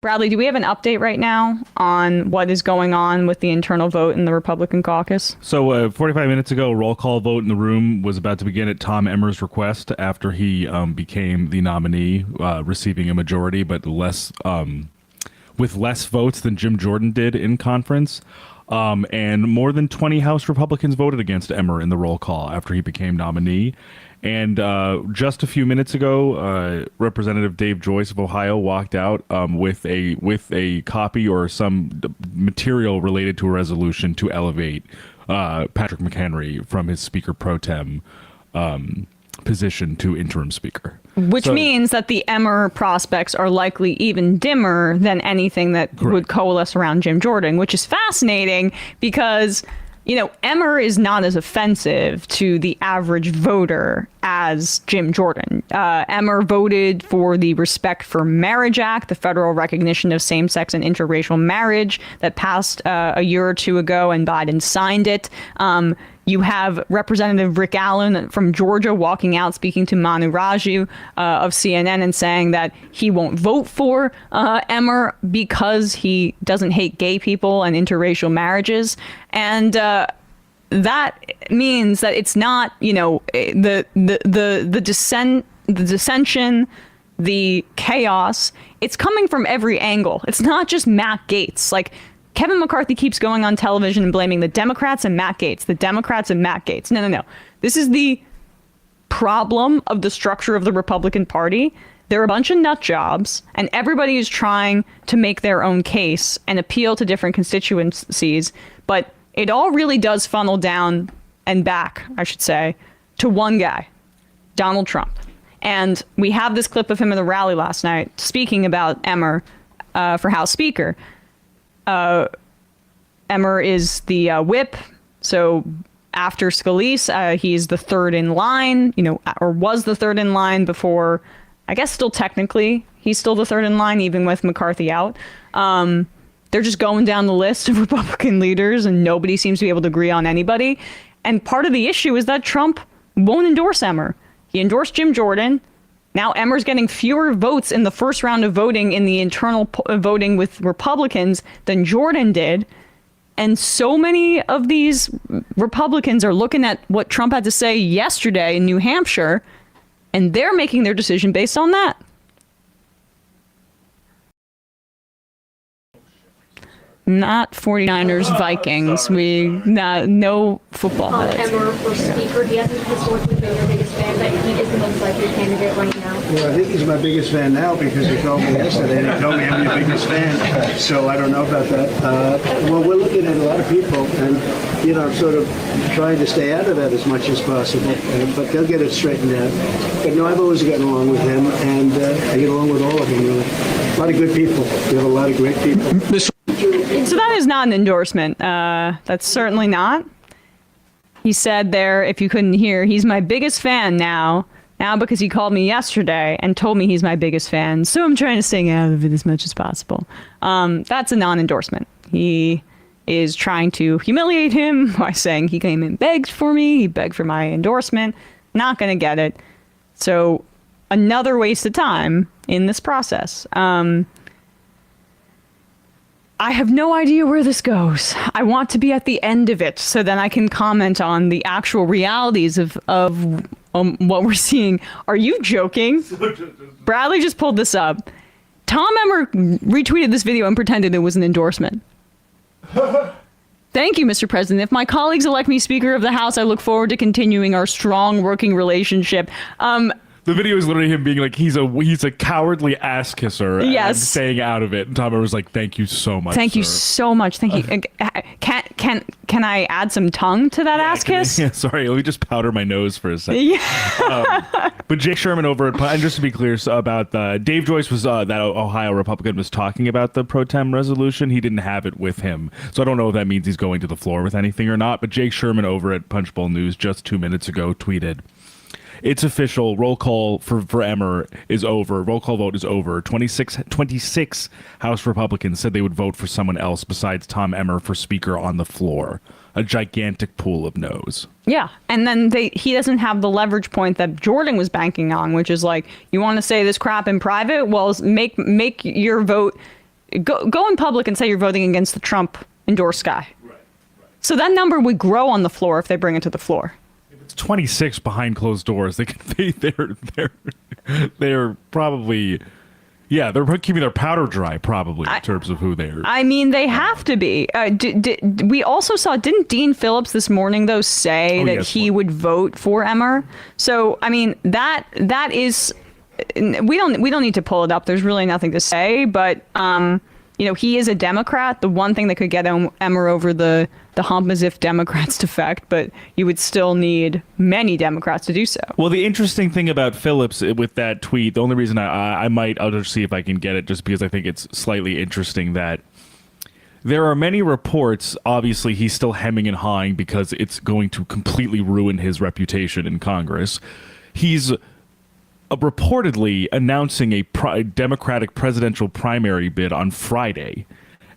Bradley, do we have an update right now on what is going on with the internal vote in the Republican caucus? So 45 minutes ago, a roll call vote in the room was about to begin at Tom Emmer's request after he became the nominee, receiving a majority, but with less votes than Jim Jordan did in conference. And more than 20 House Republicans voted against Emmer in the roll call after he became nominee. And just a few minutes ago, Representative Dave Joyce of Ohio walked out with a copy or some material related to a resolution to elevate Patrick McHenry from his Speaker pro tem position to interim Speaker. Which means that the Emmer prospects are likely even dimmer than anything that would coalesce around Jim Jordan, which is fascinating because, you know, Emmer is not as offensive to the average voter as Jim Jordan. Emmer voted for the Respect for Marriage Act, the federal recognition of same-sex and interracial marriage that passed a year or two ago, and Biden signed it. You have Representative Rick Allen from Georgia walking out, speaking to Manu Raju of CNN and saying that he won't vote for Emmer because he doesn't hate gay people and interracial marriages. And that means that it's not, you know, the dissension, the chaos. It's coming from every angle. It's not just Matt Gaetz. Like, Kevin McCarthy keeps going on television and blaming the Democrats and Matt Gaetz, the Democrats and Matt Gaetz. No. This is the problem of the structure of the Republican Party. They're a bunch of nut jobs, and everybody is trying to make their own case and appeal to different constituencies. But it all really does funnel down and back, I should say, to one guy, Donald Trump. And we have this clip of him at the rally last night speaking about Emmer for House Speaker. Emmer is the whip. So after Scalise, he's the third in line, you know, or was the third in line before. I guess still technically he's still the third in line, even with McCarthy out. They're just going down the list of Republican leaders and nobody seems to be able to agree on anybody. And part of the issue is that Trump won't endorse Emmer. He endorsed Jim Jordan. Now Emmer's getting fewer votes in the first round of voting in the internal voting with Republicans than Jordan did. And so many of these Republicans are looking at what Trump had to say yesterday in New Hampshire, and they're making their decision based on that. Not 49ers Vikings. No football. Emmer for Speaker, he hasn't historically been your biggest fan, but he is the most likely candidate right now. Well, I think he's my biggest fan now because he told me yesterday and he told me I'm your biggest fan. So I don't know about that. Well, we're looking at a lot of people and, you know, sort of trying to stay out of that as much as possible. But they'll get it straightened out. But no, I've always gotten along with him and I get along with all of them, really. A lot of good people. We have a lot of great people. So that is not an endorsement. That's certainly not. He said there, if you couldn't hear, he's my biggest fan now because he called me yesterday and told me he's my biggest fan. So I'm trying to stay out of it as much as possible. That's a non-endorsement. He is trying to humiliate him by saying he came and begged for me. He begged for my endorsement. Not going to get it. So another waste of time in this process. I have no idea where this goes. I want to be at the end of it so then I can comment on the actual realities of what we're seeing. Are you joking? Bradley just pulled this up. Tom Emmer retweeted this video and pretended it was an endorsement. Thank you, Mr. President. If my colleagues elect me Speaker of the House, I look forward to continuing our strong working relationship. The video is literally him being like, he's a cowardly ass kisser and staying out of it. And Tom was like, thank you so much. Thank you so much. Thank you. Can I add some tongue to that ass kiss? Yeah, sorry, let me just powder my nose for a second. Yeah. But Jake Sherman over at, and just to be clear about Dave Joyce was that Ohio Republican was talking about the pro tem resolution. He didn't have it with him, so I don't know if that means he's going to the floor with anything or not. But Jake Sherman over at Punchbowl News just 2 minutes ago tweeted, "It's official. Roll call for Emmer is over. Roll call vote is over. 26 House Republicans said they would vote for someone else besides Tom Emmer for Speaker on the floor. A gigantic pool of no's." Yeah, and then he doesn't have the leverage point that Jordan was banking on, which is like, you want to say this crap in private? Well, make your vote go in public and say you're voting against the Trump endorsed guy. So that number would grow on the floor if they bring it to the floor. It's 26 behind closed doors. They're probably, yeah, they're keeping their powder dry probably in terms of who they are. I mean, they have to be. We also saw, didn't Dean Phillips this morning though say that he would vote for Emmer? So I mean, that is, we don't need to pull it up. There's really nothing to say, but he is a Democrat. The one thing that could get Emmer over the hump is if Democrats defect, but you would still need many Democrats to do so. Well, the interesting thing about Phillips with that tweet, the only reason I'll just see if I can get it, just because I think it's slightly interesting that there are many reports, obviously he's still hemming and hawing because it's going to completely ruin his reputation in Congress. He's reportedly announcing a Democratic presidential primary bid on Friday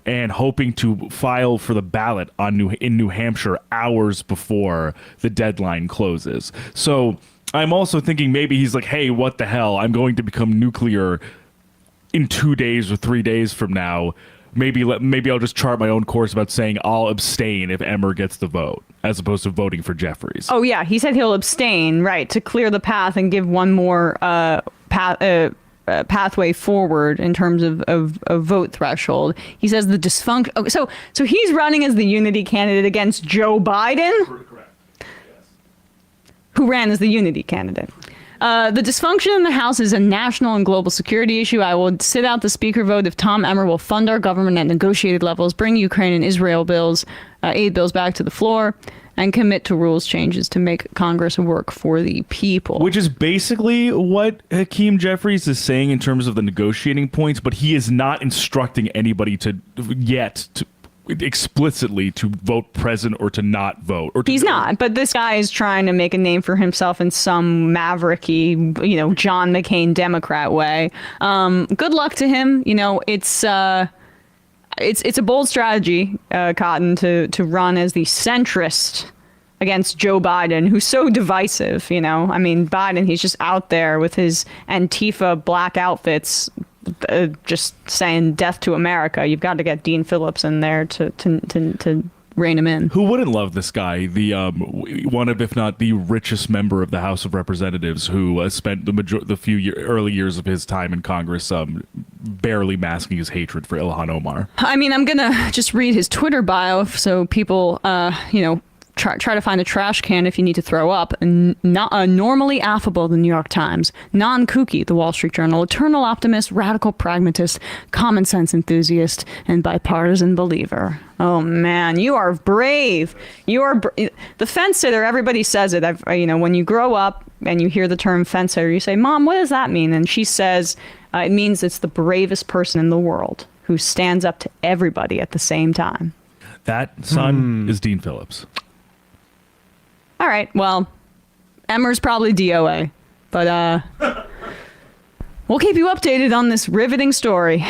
and hoping to file for the ballot in New Hampshire hours before the deadline closes. So I'm also thinking maybe he's like, hey, what the hell? I'm going to become nuclear in 2 days or 3 days from now. Maybe I'll just chart my own course about saying I'll abstain if Emmer gets the vote, as opposed to voting for Jeffries. Oh, yeah. He said he'll abstain, right, to clear the path and give one more pathway forward in terms of vote threshold. He says the dysfunction. Oh, so he's running as the unity candidate against Joe Biden, Correct. Yes. who ran as the unity candidate. The dysfunction in the House is a national and global security issue. I will sit out the speaker vote if Tom Emmer will fund our government at negotiated levels, bring Ukraine and Israel aid bills back to the floor, and commit to rules changes to make Congress work for the people. Which is basically what Hakeem Jeffries is saying in terms of the negotiating points, but he is not instructing anybody explicitly to vote present or to not vote. He's not, but this guy is trying to make a name for himself in some mavericky, John McCain Democrat way. Good luck to him. It's a bold strategy, Cotton, to run as the centrist against Joe Biden, who's so divisive. I mean, Biden, he's just out there with his Antifa black outfits, just saying death to America. You've got to get Dean Phillips in there to rein him in. Who wouldn't love this guy? The one of, if not the richest member of the House of Representatives, who spent the early years of his time in Congress barely masking his hatred for Ilhan Omar. I mean, I'm gonna just read his Twitter bio so people, try to find a trash can if you need to throw up. Normally affable, the New York Times. Non-kooky, the Wall Street Journal. Eternal optimist, radical pragmatist, common sense enthusiast, and bipartisan believer. Oh man, you are brave. The fence sitter. Everybody says it. When you grow up and you hear the term fence sitter, you say, "Mom, what does that mean?" And she says, "It means it's the bravest person in the world who stands up to everybody at the same time." That son is Dean Phillips. All right, well, Emmer's probably DOA, but we'll keep you updated on this riveting story.